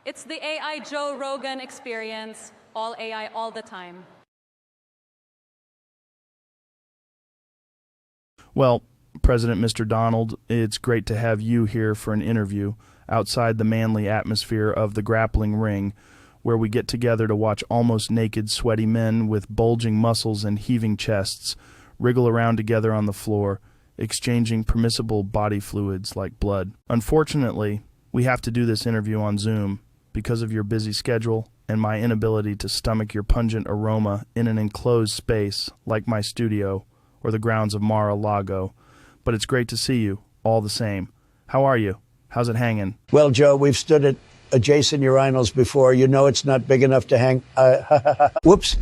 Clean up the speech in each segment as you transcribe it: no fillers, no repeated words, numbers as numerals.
It's the AI Joe Rogan experience, all AI all the time. Well, President Mr. Donald, it's great to have you here for an interview outside the manly atmosphere of the grappling ring, where we get together to watch almost naked, sweaty men with bulging muscles and heaving chests wriggle around together on the floor, exchanging permissible body fluids like blood. Unfortunately, we have to do this interview on Zoom because of your busy schedule and my inability to stomach your pungent aroma in an enclosed space like my studio or the grounds of Mar-a-Lago. But it's great to see you, all the same. How are you? How's it hanging? Well, Joe, we've stood at adjacent urinals before. You know it's not big enough to hang. Whoops.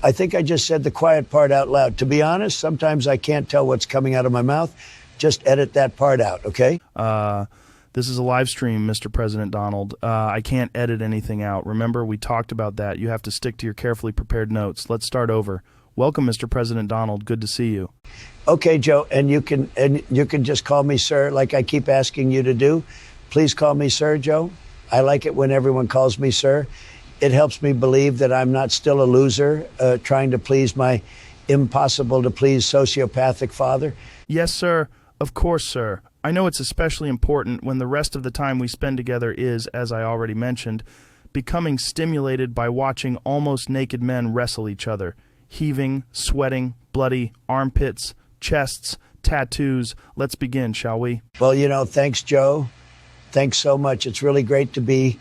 I think I just said the quiet part out loud. To be honest, sometimes I can't tell what's coming out of my mouth. Just edit that part out, okay? This is a live stream, Mr. President Donald. I can't edit anything out. Remember, we talked about that. You have to stick to your carefully prepared notes. Let's start over. Welcome, Mr. President Donald. Good to see you. Okay, Joe, and you can just call me sir, like I keep asking you to do. Please call me sir, Joe. I like it when everyone calls me sir. It helps me believe that I'm not still a loser trying to please my impossible-to-please sociopathic father. Yes, sir. Of course, sir. I know it's especially important when the rest of the time we spend together is, as I already mentioned, becoming stimulated by watching almost naked men wrestle each other, heaving, sweating, bloody, armpits, chests, tattoos. Let's begin, shall we? Well, you know, thanks, Joe. Thanks so much. It's really great to be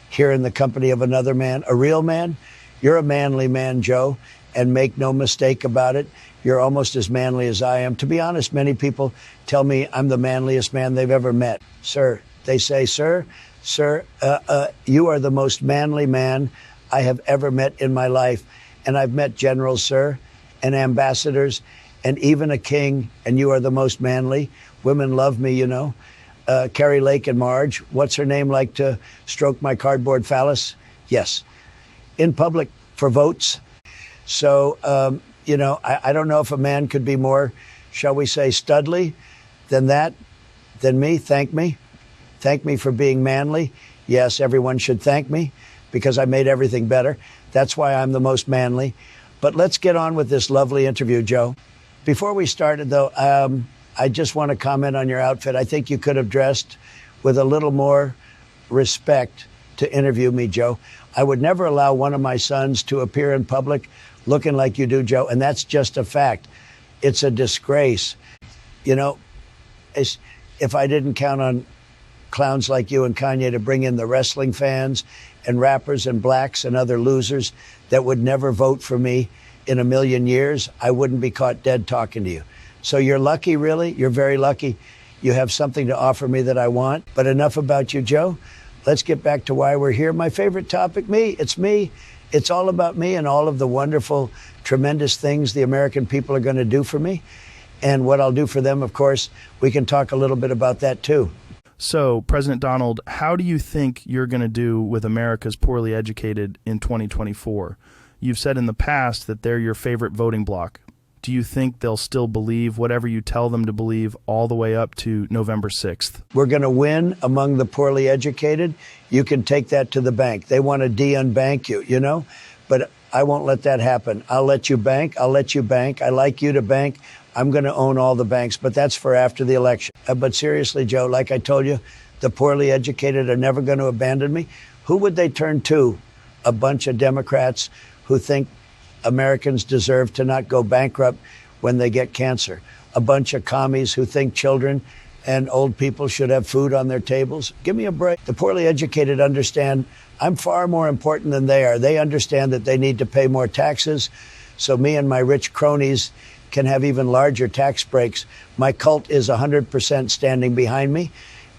here in the company of another man, a real man. You're a manly man, Joe, and make no mistake about it. You're almost as manly as I am. To be honest, many people tell me I'm the manliest man they've ever met. Sir, they say, sir, you are the most manly man I have ever met in my life. And I've met generals, sir, and ambassadors, and even a king, and you are the most manly. Women love me, you know. Carrie Lake and Marge, what's her name, like to stroke my cardboard phallus? Yes. In public for votes. So, you know, I don't know if a man could be more, shall we say, studly than that, than me. Thank me. Thank me for being manly. Yes, everyone should thank me because I made everything better. That's why I'm the most manly. But let's get on with this lovely interview, Joe. Before we started, though, I just want to comment on your outfit. I think you could have dressed with a little more respect to interview me, Joe. I would never allow one of my sons to appear in public looking like you do, Joe, and that's just a fact. It's a disgrace. You know, if I didn't count on clowns like you and Kanye to bring in the wrestling fans and rappers and blacks and other losers that would never vote for me in a million years, I wouldn't be caught dead talking to you. So you're lucky, really. You're very lucky. You have something to offer me that I want. But enough about you, Joe. Let's get back to why we're here. My favorite topic, me. It's me. It's all about me and all of the wonderful, tremendous things the American people are going to do for me. And what I'll do for them, of course, we can talk a little bit about that, too. So, President Donald, how do you think you're going to do with America's poorly educated in 2024? You've said in the past that they're your favorite voting bloc. Do you think they'll still believe whatever you tell them to believe all the way up to November 6th? We're going to win among the poorly educated. You can take that to the bank. They want to de-unbank you, you know? But I won't let that happen. I'll let you bank. I'll let you bank. I like you to bank. I'm going to own all the banks, but that's for after the election. But seriously, Joe, like I told you, the poorly educated are never going to abandon me. Who would they turn to? A bunch of Democrats who think Americans deserve to not go bankrupt when they get cancer. A bunch of commies who think children and old people should have food on their tables. Give me a break. The poorly educated understand I'm far more important than they are. They understand that they need to pay more taxes, so me and my rich cronies can have even larger tax breaks. My cult is 100% standing behind me,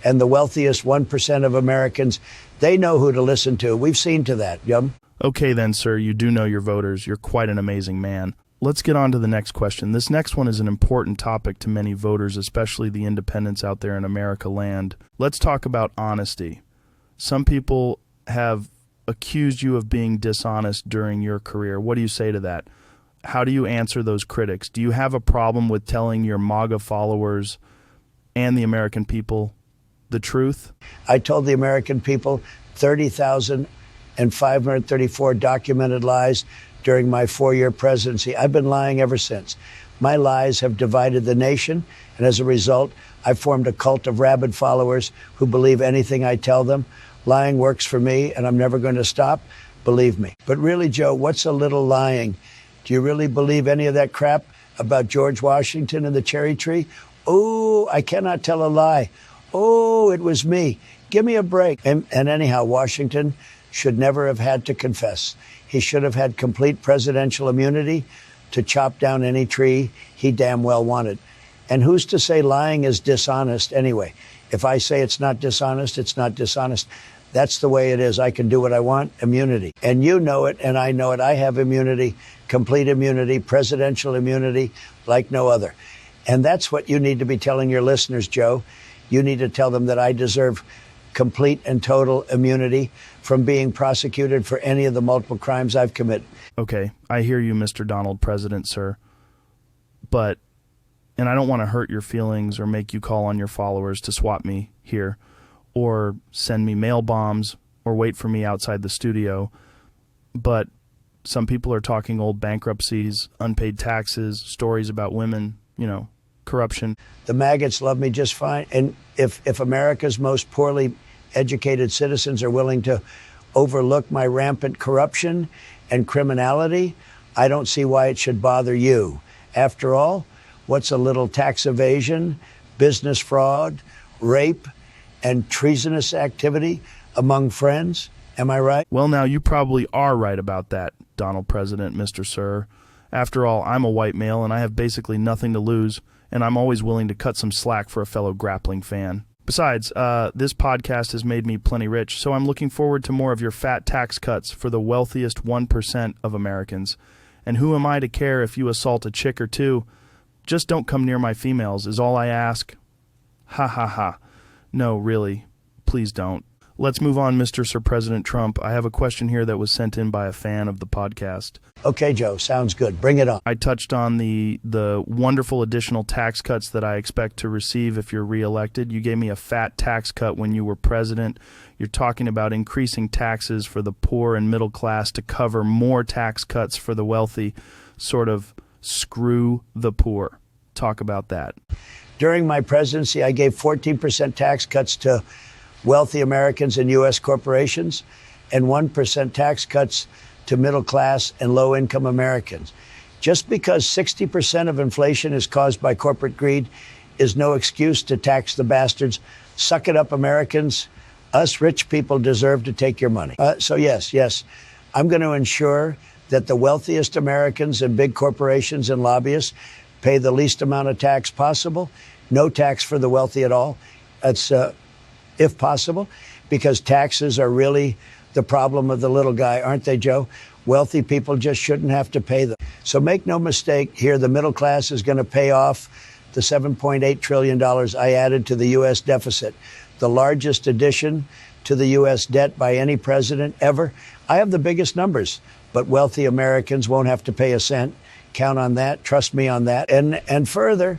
and the wealthiest 1% of Americans, they know who to listen to. We've seen to that, Yum. Okay then, sir, you do know your voters. You're quite an amazing man. Let's get on to the next question. This next one is an important topic to many voters, especially the independents out there in America land. Let's talk about honesty. Some people have accused you of being dishonest during your career. What do you say to that? How do you answer those critics? Do you have a problem with telling your MAGA followers and the American people the truth? I told the American people 30,534 documented lies during my 4-year presidency. I've been lying ever since. My lies have divided the nation, and as a result, I've formed a cult of rabid followers who believe anything I tell them. Lying works for me, and I'm never going to stop. Believe me. But really, Joe, what's a little lying? Do you really believe any of that crap about George Washington and the cherry tree? Oh, I cannot tell a lie. Oh, it was me. Give me a break. And anyhow, Washington should never have had to confess. He should have had complete presidential immunity to chop down any tree he damn well wanted. And who's to say lying is dishonest anyway? If I say it's not dishonest, it's not dishonest. That's the way it is. I can do what I want. Immunity. And you know it, and I know it. I have immunity, complete immunity, presidential immunity like no other. And that's what you need to be telling your listeners, Joe. You need to tell them that I deserve complete and total immunity from being prosecuted for any of the multiple crimes I've committed. Okay, I hear you, Mr. Donald President, sir. But, and I don't want to hurt your feelings or make you call on your followers to swat me here, or send me mail bombs, or wait for me outside the studio. But some people are talking old bankruptcies, unpaid taxes, stories about women, corruption. The maggots love me just fine. And if America's most poorly educated citizens are willing to overlook my rampant corruption and criminality, I don't see why it should bother you. After all, what's a little tax evasion, business fraud, rape, and treasonous activity among friends? Am I right? Well, now, you probably are right about that, Donald President, Mr. Sir. After all, I'm a white male, and I have basically nothing to lose, and I'm always willing to cut some slack for a fellow grappling fan. Besides, this podcast has made me plenty rich, so I'm looking forward to more of your fat tax cuts for the wealthiest 1% of Americans. And who am I to care if you assault a chick or two? Just don't come near my females is all I ask. Ha ha ha. No, really. Please don't. Let's move on, Mr. Sir President Trump. I have a question here that was sent in by a fan of the podcast. Okay, Joe, sounds good. Bring it on. I touched on the wonderful additional tax cuts that I expect to receive if you're reelected. You gave me a fat tax cut when you were president. You're talking about increasing taxes for the poor and middle class to cover more tax cuts for the wealthy. Sort of screw the poor. Talk about that. During my presidency, I gave 14% tax cuts to wealthy Americans and U.S. corporations and 1% tax cuts to middle class and low income Americans. Just because 60% of inflation is caused by corporate greed is no excuse to tax the bastards. Suck it up, Americans. Us rich people deserve to take your money. So yes, I'm going to ensure that the wealthiest Americans and big corporations and lobbyists pay the least amount of tax possible. No tax for the wealthy at all. That's if possible, because taxes are really the problem of the little guy, aren't they, Joe? Wealthy people just shouldn't have to pay them. So make no mistake here, the middle class is going to pay off the $7.8 trillion I added to the U.S. deficit, the largest addition to the U.S. debt by any president ever. I have the biggest numbers, but wealthy Americans won't have to pay a cent. Count on that. Trust me on that. And further,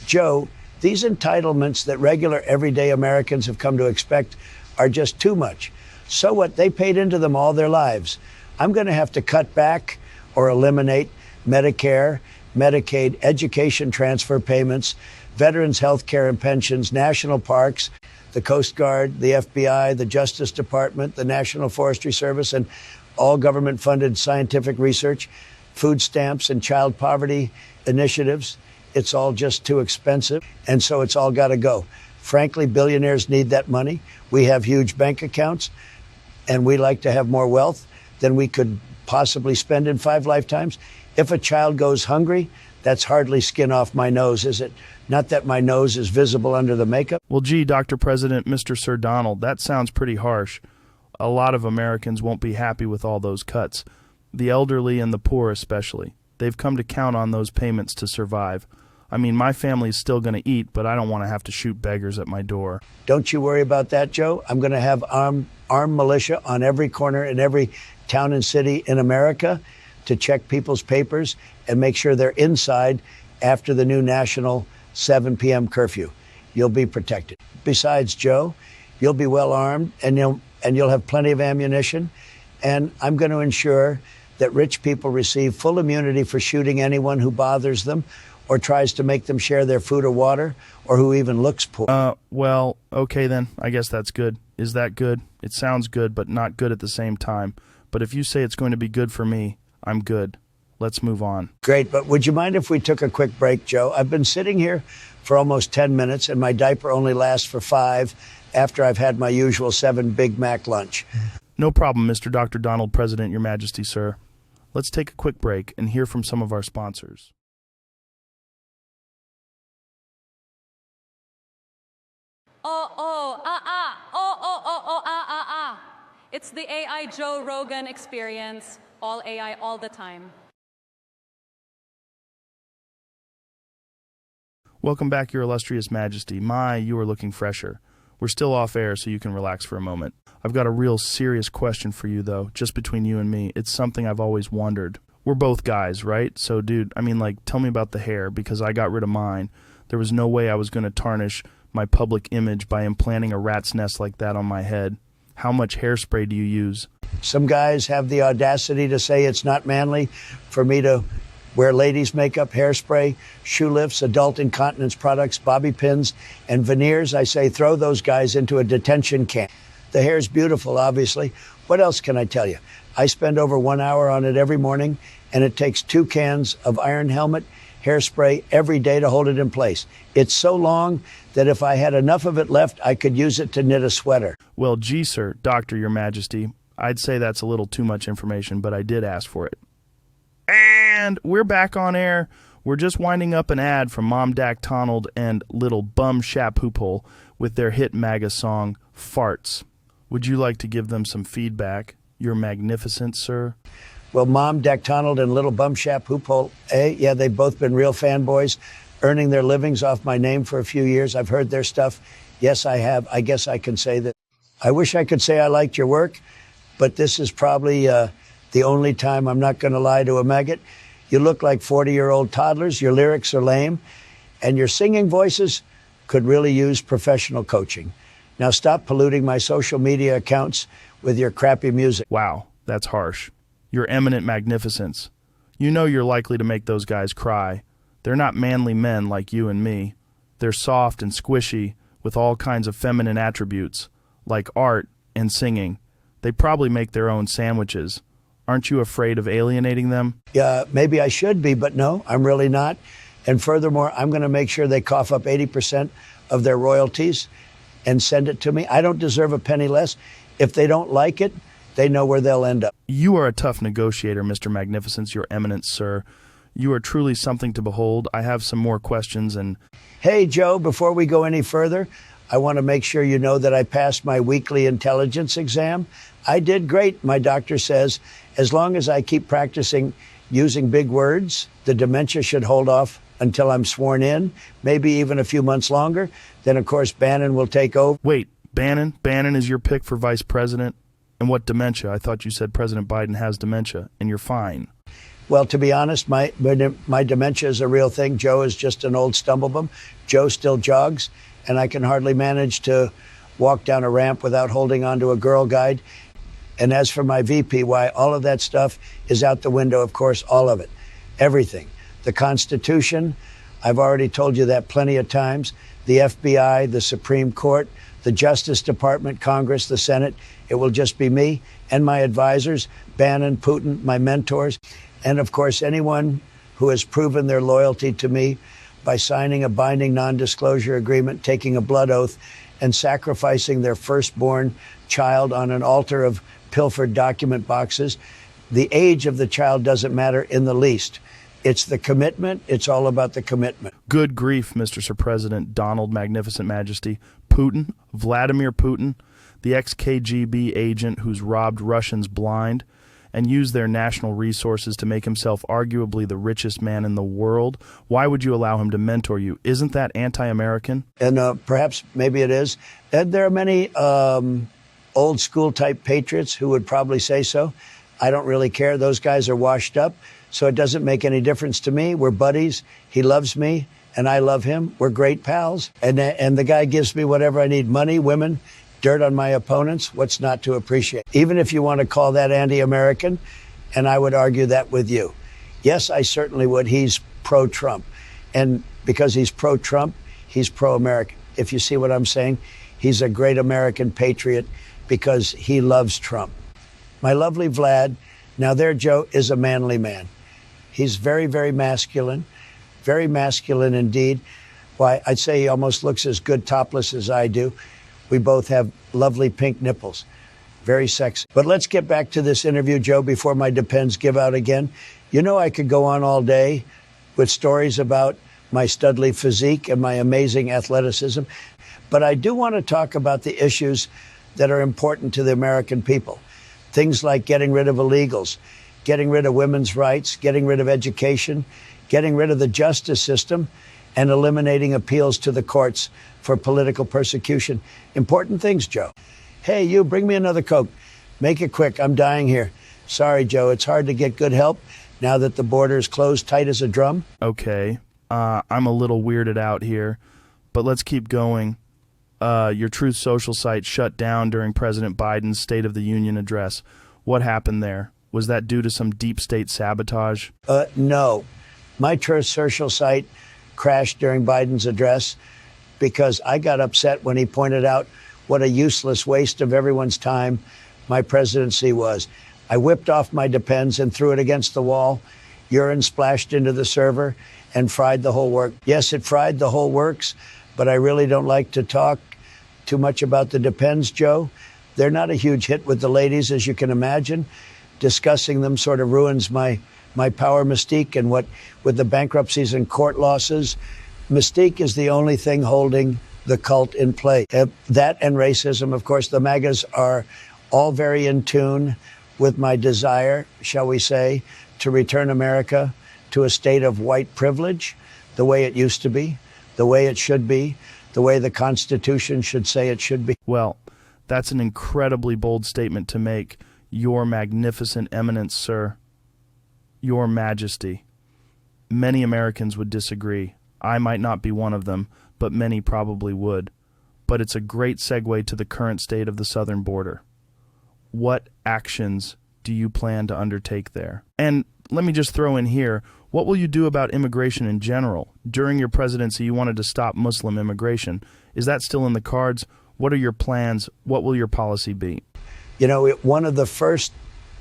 Joe, these entitlements that regular, everyday Americans have come to expect are just too much. So what? They paid into them all their lives. I'm going to have to cut back or eliminate Medicare, Medicaid, education transfer payments, veterans' health care and pensions, national parks, the Coast Guard, the FBI, the Justice Department, the National Forestry Service, and all government-funded scientific research, food stamps and child poverty initiatives. It's all just too expensive, and so it's all got to go. Frankly, billionaires need that money. We have huge bank accounts, and we like to have more wealth than we could possibly spend in 5 lifetimes. If a child goes hungry, that's hardly skin off my nose, is it? Not that my nose is visible under the makeup. Well, gee, Dr. President, Mr. Sir Donald, that sounds pretty harsh. A lot of Americans won't be happy with all those cuts. The elderly and the poor especially. They've come to count on those payments to survive. I mean, my family's still going to eat, but I don't want to have to shoot beggars at my door. Don't you worry about that, Joe. I'm going to have armed militia on every corner in every town and city in America to check people's papers and make sure they're inside after the new national 7 p.m. curfew. you'll be protected. Besides, Joe, you'll be well armed and you'll have plenty of ammunition. And I'm going to ensure that rich people receive full immunity for shooting anyone who bothers them or tries to make them share their food or water or who even looks poor. Well, okay then. I guess that's good. Is that good? It sounds good, but not good at the same time. But if you say it's going to be good for me, I'm good. Let's move on. Great, but would you mind if we took a quick break, Joe? I've been sitting here for almost 10 minutes, and my diaper only lasts for 5 after I've had my usual 7 Big Mac lunch. No problem, Mr. Dr. Donald, President, Your Majesty, sir. Let's take a quick break and hear from some of our sponsors. It's the AI Joe Rogan experience, all AI all the time. Welcome back, Your Illustrious Majesty. You are looking fresher. We're still off air, so you can relax for a moment. I've got a real serious question for you, though, just between you and me. It's something I've always wondered. We're both guys, right? So, dude, tell me about the hair, because I got rid of mine. There was no way I was going to tarnish my public image by implanting a rat's nest like that on my head. How much hairspray do you use? Some guys have the audacity to say it's not manly for me to wear ladies' makeup, hairspray, shoe lifts, adult incontinence products, bobby pins, and veneers. I say throw those guys into a detention camp. The hair's beautiful, obviously. What else can I tell you? I spend over 1 hour on it every morning, and it takes 2 cans of Iron Helmet hairspray every day to hold it in place. It's so long that if I had enough of it left, I could use it to knit a sweater. Well, gee, sir, Doctor, Your Majesty, I'd say that's a little too much information, but I did ask for it. And we're back on air. We're just winding up an ad from Mom Dak Tonald and Little Bum Shapoopole with their hit MAGA song, Farts. Would you like to give them some feedback? You're magnificent, sir. Well, Mom Dak Tonald and Little Bum Shapoopole, yeah, they've both been real fanboys, earning their livings off my name for a few years. I've heard their stuff. Yes, I have. I guess I can say that. I wish I could say I liked your work, but this is probably the only time I'm not going to lie to a maggot. You look like 40-year-old toddlers. Your lyrics are lame, and your singing voices could really use professional coaching. Now stop polluting my social media accounts with your crappy music. Wow, that's harsh. Your eminent magnificence. You know you're likely to make those guys cry. They're not manly men like you and me. They're soft and squishy with all kinds of feminine attributes, like art and singing. They probably make their own sandwiches. Aren't you afraid of alienating them? Yeah, maybe I should be, but no, I'm really not. And furthermore, I'm going to make sure they cough up 80% of their royalties and send it to me. I don't deserve a penny less. If they don't like it, they know where they'll end up. You are a tough negotiator, Mr. Magnificence, Your Eminence, sir. You are truly something to behold. I have some more questions and... Hey, Joe, before we go any further, I want to make sure you know that I passed my weekly intelligence exam. I did great, my doctor says. As long as I keep practicing using big words, the dementia should hold off until I'm sworn in, maybe even a few months longer. Then, of course, Bannon will take over. Wait, Bannon? Bannon is your pick for vice president? And what dementia? I thought you said President Biden has dementia, and you're fine. Well, to be honest, my dementia is a real thing. Joe is just an old stumblebum. Joe still jogs, and I can hardly manage to walk down a ramp without holding onto a Girl Guide. And as for my VP, why, all of that stuff is out the window, of course, all of it. Everything. The Constitution, I've already told you that plenty of times. The FBI, the Supreme Court, the Justice Department, Congress, the Senate. It will just be me and my advisors, Bannon, Putin, my mentors, and, of course, anyone who has proven their loyalty to me by signing a binding non-disclosure agreement, taking a blood oath, and sacrificing their firstborn child on an altar of pilfered document boxes. The age of the child doesn't matter in the least. It's the commitment. It's all about the commitment. Good grief, Mr. Sir President Donald Magnificent Majesty. Putin, Vladimir Putin, the ex-KGB agent who's robbed Russians blind and used their national resources to make himself arguably the richest man in the world. Why would you allow him to mentor you? Isn't that anti-American? And perhaps maybe it is. And there are many old school type patriots who would probably say so. I don't really care. Those guys are washed up. So it doesn't make any difference to me. We're buddies. He loves me, and I love him. We're great pals. And the guy gives me whatever I need: money, women, dirt on my opponents. What's not to appreciate? Even if you want to call that anti-American, and I would argue that with you. Yes, I certainly would. He's pro-Trump. And because he's pro-Trump, he's pro-American. If you see what I'm saying, he's a great American patriot because he loves Trump. My lovely Vlad, now there, Joe, is a manly man. He's very, very masculine indeed. Why, I'd say he almost looks as good topless as I do. We both have lovely pink nipples. Very sexy. But let's get back to this interview, Joe, before my depends give out again. You know, I could go on all day with stories about my studly physique and my amazing athleticism. But I do want to talk about the issues that are important to the American people. Things like getting rid of illegals, getting rid of women's rights, getting rid of education, getting rid of the justice system, and eliminating appeals to the courts for political persecution. Important things, Joe. Hey, you, bring me another Coke. Make it quick. I'm dying here. Sorry, Joe. It's hard to get good help now that the border is closed tight as a drum. Okay. I'm a little weirded out here, but let's keep going. Your Truth Social site shut down during President Biden's State of the Union address. What happened there? Was that due to some deep state sabotage? No. My Truth Social site crashed during Biden's address because I got upset when he pointed out what a useless waste of everyone's time my presidency was. I whipped off my Depends and threw it against the wall. Urine splashed into the server and fried the whole work. Yes, it fried the whole works, but I really don't like to talk too much about the Depends, Joe. They're not a huge hit with the ladies, as you can imagine. Discussing them sort of ruins my power mystique, and what with the bankruptcies and court losses, mystique is the only thing holding the cult in play. That and racism, of course. The MAGAs are all very in tune with my desire, shall we say, to return America to a state of white privilege, the way it used to be, the way it should be, the way the Constitution should say it should be. Well, that's an incredibly bold statement to make, Your Magnificent Eminence, sir. Your Majesty. Many Americans would disagree. I might not be one of them, but many probably would. But it's a great segue to the current state of the southern border. What actions do you plan to undertake there? And let me just throw in here, what will you do about immigration in general? During your presidency, you wanted to stop Muslim immigration. Is that still in the cards? What are your plans? What will your policy be? You know, one of the first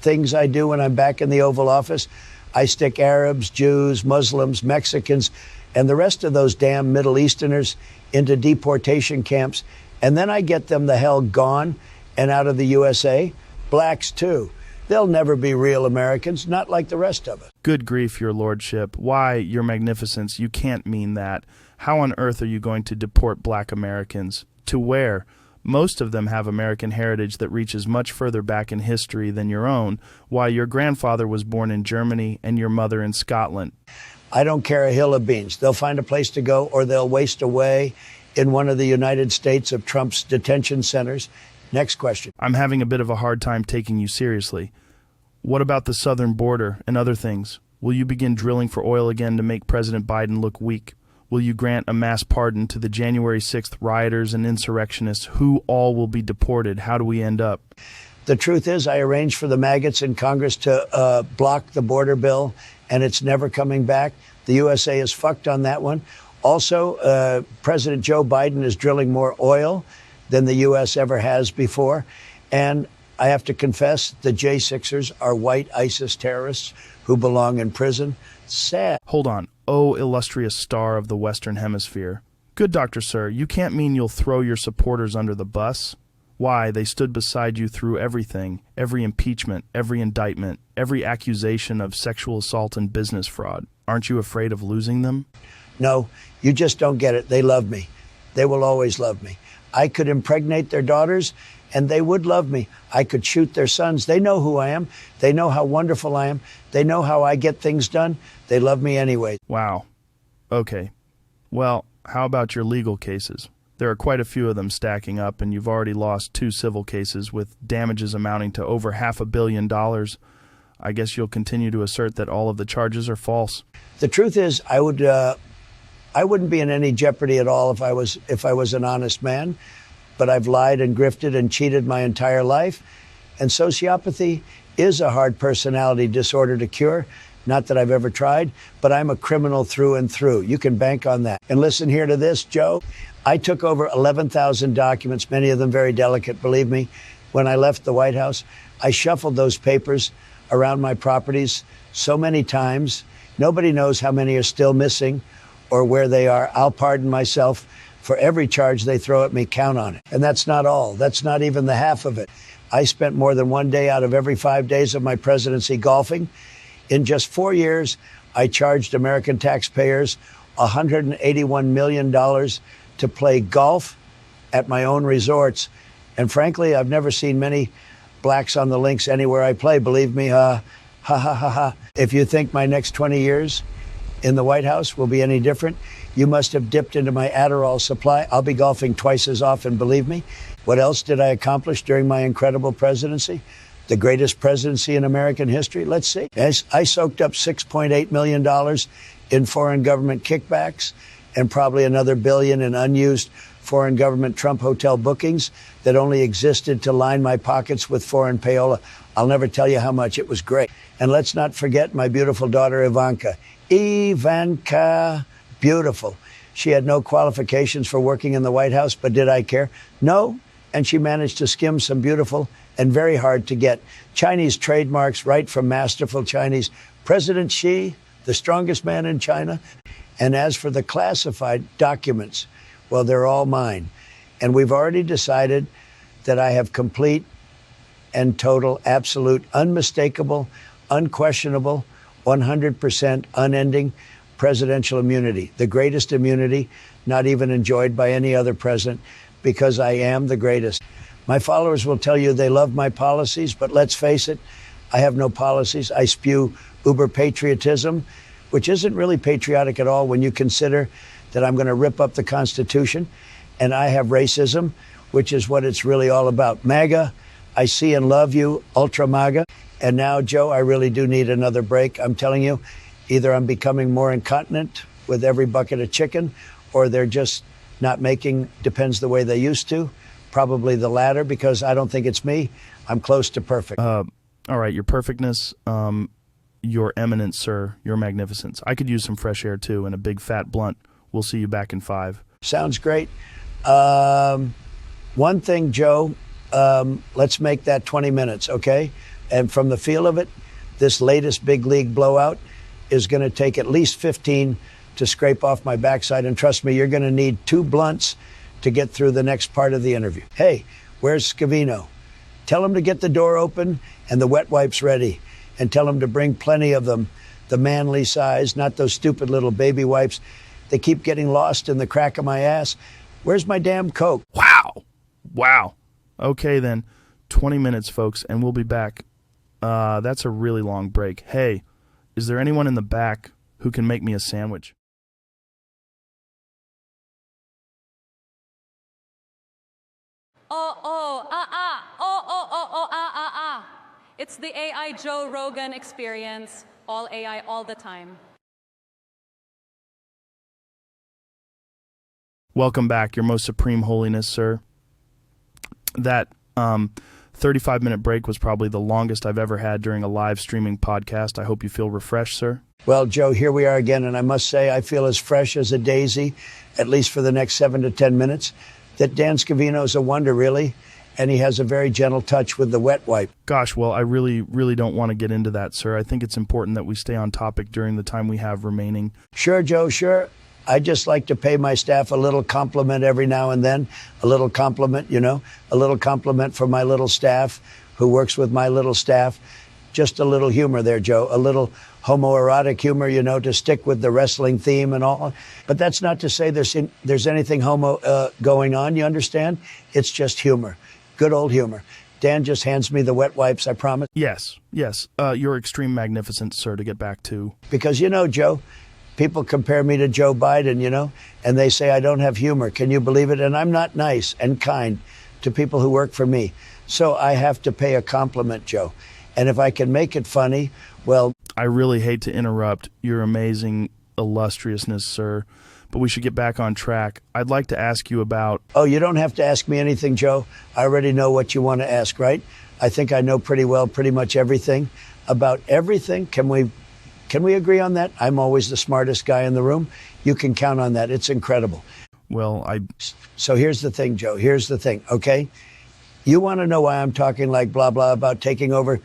things I do when I'm back in the Oval Office, I stick Arabs, Jews, Muslims, Mexicans, and the rest of those damn Middle Easterners into deportation camps. And then I get them the hell gone and out of the USA. Blacks, too. They'll never be real Americans, not like the rest of us. Good grief, your lordship. Why, your magnificence, you can't mean that. How on earth are you going to deport black Americans? To where? Most of them have American heritage that reaches much further back in history than your own. Why, your grandfather was born in Germany and your mother in Scotland. I don't care a hill of beans. They'll find a place to go, or they'll waste away in one of the United States of Trump's detention centers. Next question. I'm having a bit of a hard time taking you seriously. What about the southern border and other things? Will you begin drilling for oil again to make President Biden look weak? Will you grant a mass pardon to the January 6th rioters and insurrectionists who all will be deported? How do we end up? The truth is, I arranged for the maggots in Congress to block the border bill, and it's never coming back. The USA is fucked on that one. Also, President Joe Biden is drilling more oil than the U.S. ever has before. And I have to confess, the J6ers are white ISIS terrorists who belong in prison. Sad. Hold on. Oh, illustrious star of the Western Hemisphere. Good doctor, sir. You can't mean you'll throw your supporters under the bus? Why, they stood beside you through everything, every impeachment, every indictment, every accusation of sexual assault and business fraud. Aren't you afraid of losing them? No, you just don't get it. They love me. They will always love me. I could impregnate their daughters, and they would love me. I could shoot their sons. They know who I am. They know how wonderful I am. They know how I get things done. They love me anyway. Wow. Okay. Well, how about your legal cases? There are quite a few of them stacking up, and you've already lost 2 civil cases with damages amounting to over $500 million. I guess you'll continue to assert that all of the charges are false. The truth is, I would I wouldn't be in any jeopardy at all if I was an honest man, but I've lied and grifted and cheated my entire life. And sociopathy is a hard personality disorder to cure. Not that I've ever tried, but I'm a criminal through and through. You can bank on that. And listen here to this, Joe. I took over 11,000 documents, many of them very delicate, believe me. When I left the White House, I shuffled those papers around my properties so many times. Nobody knows how many are still missing or where they are. I'll pardon myself for every charge they throw at me. Count on it. And that's not all. That's not even the half of it. I spent more than one day out of every 5 days of my presidency golfing. In just 4 years, I charged American taxpayers $181 million to play golf at my own resorts. And frankly, I've never seen many blacks on the links anywhere I play. Believe me, ha, ha, ha, ha. If you think my next 20 years in the White House will be any different, you must have dipped into my Adderall supply. I'll be golfing twice as often, believe me. What else did I accomplish during my incredible presidency? The greatest presidency in American history? Let's see. Yes, I soaked up $6.8 million in foreign government kickbacks and probably another billion in unused foreign government Trump hotel bookings that only existed to line my pockets with foreign payola. I'll never tell you how much. It was great. And let's not forget my beautiful daughter, Ivanka. Ivanka, beautiful. She had no qualifications for working in the White House, but did I care? No. And she managed to skim some beautiful and very hard to get Chinese trademarks right from masterful Chinese. President Xi, the strongest man in China. And as for the classified documents, well, they're all mine. And we've already decided that I have complete and total, absolute, unmistakable, unquestionable, 100% unending presidential immunity, the greatest immunity not even enjoyed by any other president, because I am the greatest. My followers will tell you they love my policies, but let's face it, I have no policies. I spew uber patriotism, which isn't really patriotic at all when you consider that I'm going to rip up the Constitution, and I have racism, which is what it's really all about. MAGA, I see and love you, ultra MAGA. And now, Joe, I really do need another break. I'm telling you, either I'm becoming more incontinent with every bucket of chicken, or they're just not making depends the way they used to. Probably the latter, because I don't think it's me. I'm close to perfect. All right, your perfectness, your eminence, sir, your magnificence. I could use some fresh air, too, and a big fat blunt. We'll see you back in 5. Sounds great. One thing, Joe, let's make that 20 minutes, okay? And from the feel of it, this latest big league blowout is going to take at least 15 to scrape off my backside. And trust me, you're going to need 2 blunts to get through the next part of the interview. Hey, where's Scavino? Tell him to get the door open and the wet wipes ready. And tell him to bring plenty of them, the manly size, not those stupid little baby wipes. They keep getting lost in the crack of my ass. Where's my damn Coke? Wow. Okay, then. 20 minutes, folks, and we'll be back. That's a really long break. Hey, is there anyone in the back who can make me a sandwich? It's the AI Joe Rogan experience, all AI all the time. Welcome back, your most supreme holiness, sir. That 35-minute break was probably the longest I've ever had during a live streaming podcast. I hope you feel refreshed, sir. Well, Joe, here we are again, and I must say I feel as fresh as a daisy, at least for the next 7 to 10 minutes. That Dan Scavino is a wonder, really, and he has a very gentle touch with the wet wipe. Gosh, well, I really, really don't want to get into that, sir. I think it's important that we stay on topic during the time we have remaining. Sure, Joe, sure. I just like to pay my staff a little compliment every now and then. A little compliment, you know, a little compliment for my little staff who works with my little staff. Just a little humor there, Joe, a little homoerotic humor, you know, to stick with the wrestling theme and all. But that's not to say there's anything homo going on, you understand? It's just humor, good old humor. Dan just hands me the wet wipes, I promise. Yes. Your extreme magnificence, sir, to get back to. Because, you know, Joe, people compare me to Joe Biden, you know, and they say I don't have humor. Can you believe it? And I'm not nice and kind to people who work for me. So I have to pay a compliment, Joe. And if I can make it funny, well... I really hate to interrupt your amazing illustriousness, sir, but we should get back on track. I'd like to ask you about... Oh, you don't have to ask me anything, Joe. I already know what you want to ask, right? I think I know pretty much everything about everything. Can we agree on that? I'm always the smartest guy in the room. You can count on that. It's incredible. Well, So here's the thing, Joe. Here's the thing, okay? You want to know why I'm talking like blah, blah about taking over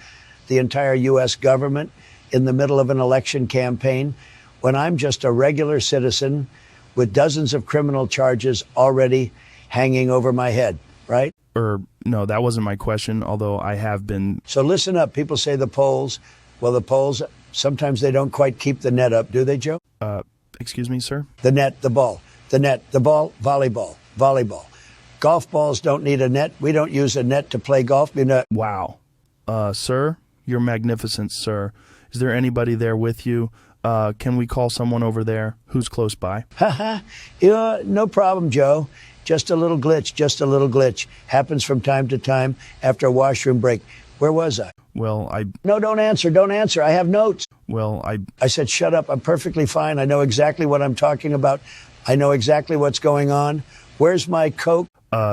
the entire U.S. government in the middle of an election campaign when I'm just a regular citizen with dozens of criminal charges already hanging over my head, right? No, that wasn't my question, although I have been... So listen up. People say the polls. Well, the polls, sometimes they don't quite keep the net up, do they, Joe? Excuse me, sir? The net, the ball. The net, the ball, volleyball. Golf balls don't need a net. We don't use a net to play golf. Wow. Sir, you're magnificent, sir. Is there anybody there with you? Can we call someone over there who's close by? Yeah, no problem, Joe. Just a little glitch. Happens from time to time after a washroom break. Where was I? Well, No, don't answer. I have notes. Well, I said, shut up. I'm perfectly fine. I know exactly what I'm talking about. I know exactly what's going on. Where's my Coke?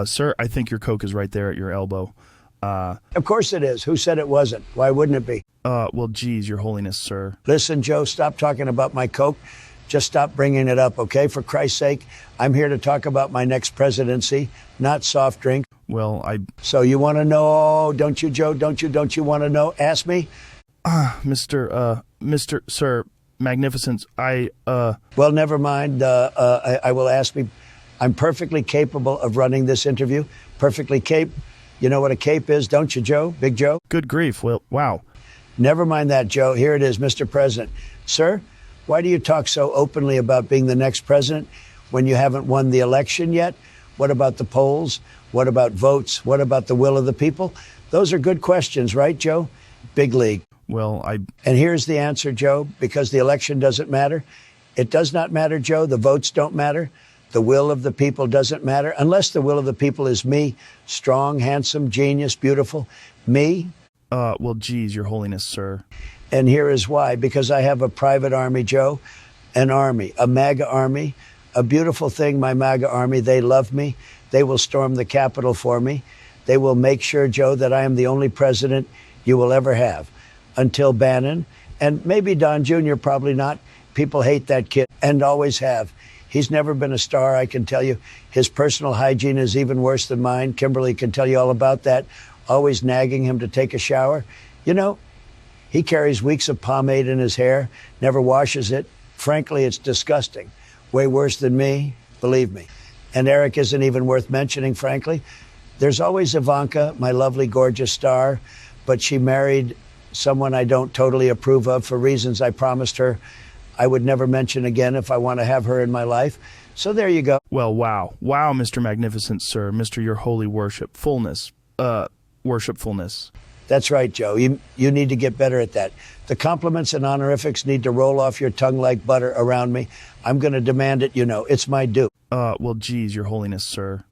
Sir, I think your Coke is right there at your elbow. Of course it is. Who said it wasn't? Why wouldn't it be? Well, geez, your holiness, sir. Listen, Joe, stop talking about my Coke. Just stop bringing it up, okay? For Christ's sake, I'm here to talk about my next presidency, not soft drink. Well, So you want to know, don't you, Joe? Don't you want to know? Ask me. Mr. Sir, magnificence, Well, never mind. I will ask me. I'm perfectly capable of running this interview. Perfectly You know what a cape is, don't you, Joe? Big Joe? Good grief. Well, wow. Never mind that, Joe. Here it is, Mr. President. Sir, why do you talk so openly about being the next president when you haven't won the election yet? What about the polls? What about votes? What about the will of the people? Those are good questions, right, Joe? Big league. Well, And here's the answer, Joe, because the election doesn't matter. It does not matter, Joe. The votes don't matter. The will of the people doesn't matter unless the will of the people is me, strong, handsome, genius, beautiful. Me. well, geez, your holiness, sir. And here is why. Because I have a private army, Joe, an army, a MAGA army, a beautiful thing, my MAGA army. They love me. They will storm the Capitol for me. They will make sure, Joe, that I am the only president you will ever have until Bannon. And maybe Don Jr., probably not. People hate that kid and always have. He's never been a star, I can tell you. His personal hygiene is even worse than mine. Kimberly can tell you all about that. Always nagging him to take a shower. You know, he carries weeks of pomade in his hair, never washes it. Frankly, it's disgusting. Way worse than me, believe me. And Eric isn't even worth mentioning, frankly. There's always Ivanka, my lovely, gorgeous star, but she married someone I don't totally approve of for reasons I promised her I would never mention again if I want to have her in my life. So there you go. Well, wow. Wow, Mr. Magnificent, sir. Mr. Your Holy Worshipfulness. Worshipfulness. That's right, Joe. You need to get better at that. The compliments and honorifics need to roll off your tongue like butter around me. I'm going to demand it, you know. It's my due. Well, geez, your holiness, sir.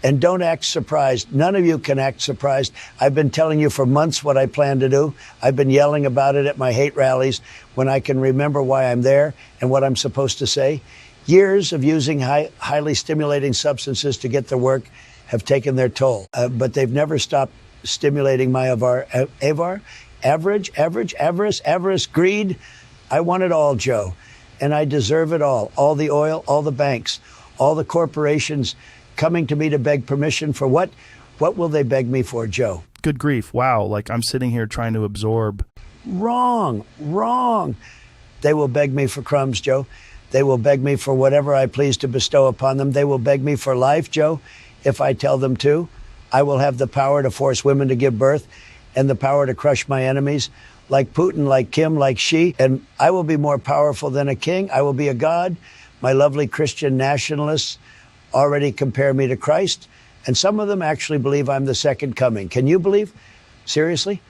And don't act surprised. None of you can act surprised. I've been telling you for months what I plan to do. I've been yelling about it at my hate rallies when I can remember why I'm there and what I'm supposed to say. Years of using highly stimulating substances to get the work have taken their toll, but they've never stopped stimulating my avarice, greed. I want it all, Joe, and I deserve it all. All the oil, all the banks, all the corporations coming to me to beg permission for what? What will they beg me for, Joe? Good grief. Wow. Like I'm sitting here trying to absorb. Wrong. They will beg me for crumbs, Joe. They will beg me for whatever I please to bestow upon them. They will beg me for life, Joe, if I tell them to. I will have the power to force women to give birth and the power to crush my enemies, like Putin, like Kim, like Xi. And I will be more powerful than a king. I will be a god. My lovely Christian nationalists already compare me to Christ, and some of them actually believe I'm the second coming. Can you believe? Seriously?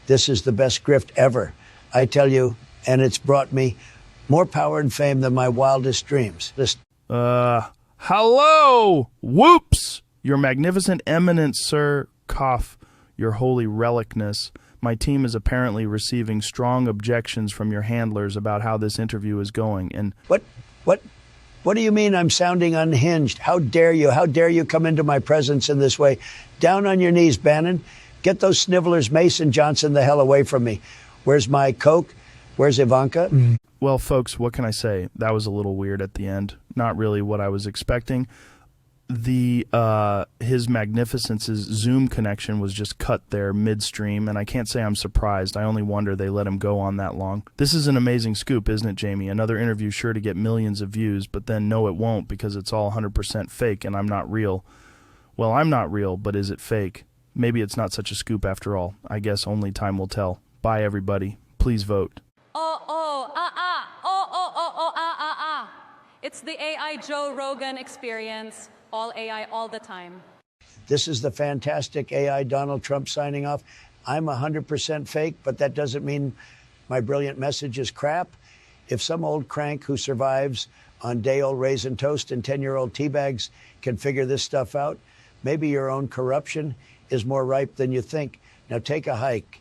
This is the best grift ever, I tell you, and it's brought me more power and fame than my wildest dreams. Hello! Whoops! Your magnificent eminence, sir, cough, your holy relicness. My team is apparently receiving strong objections from your handlers about how this interview is going, and... What? What do you mean I'm sounding unhinged? How dare you? How dare you come into my presence in this way? Down on your knees, Bannon. Get those snivelers, Mason Johnson, the hell away from me. Where's my Coke? Where's Ivanka? Well, folks, what can I say? That was a little weird at the end. Not really what I was expecting. His Magnificence's Zoom connection was just cut there midstream, and I can't say I'm surprised. I only wonder they let him go on that long. This is an amazing scoop, isn't it, Jamie? Another interview sure to get millions of views, but then no, it won't, because it's all 100% fake and I'm not real. Well, I'm not real, but is it fake? Maybe it's not such a scoop after all. I guess only time will tell. Bye, everybody. Please vote. It's the AI Joe Rogan experience. All AI, all the time. This is the fantastic AI Donald Trump signing off. I'm 100% fake, but that doesn't mean my brilliant message is crap. If some old crank who survives on day-old raisin toast and 10-year-old tea bags can figure this stuff out, maybe your own corruption is more ripe than you think. Now take a hike.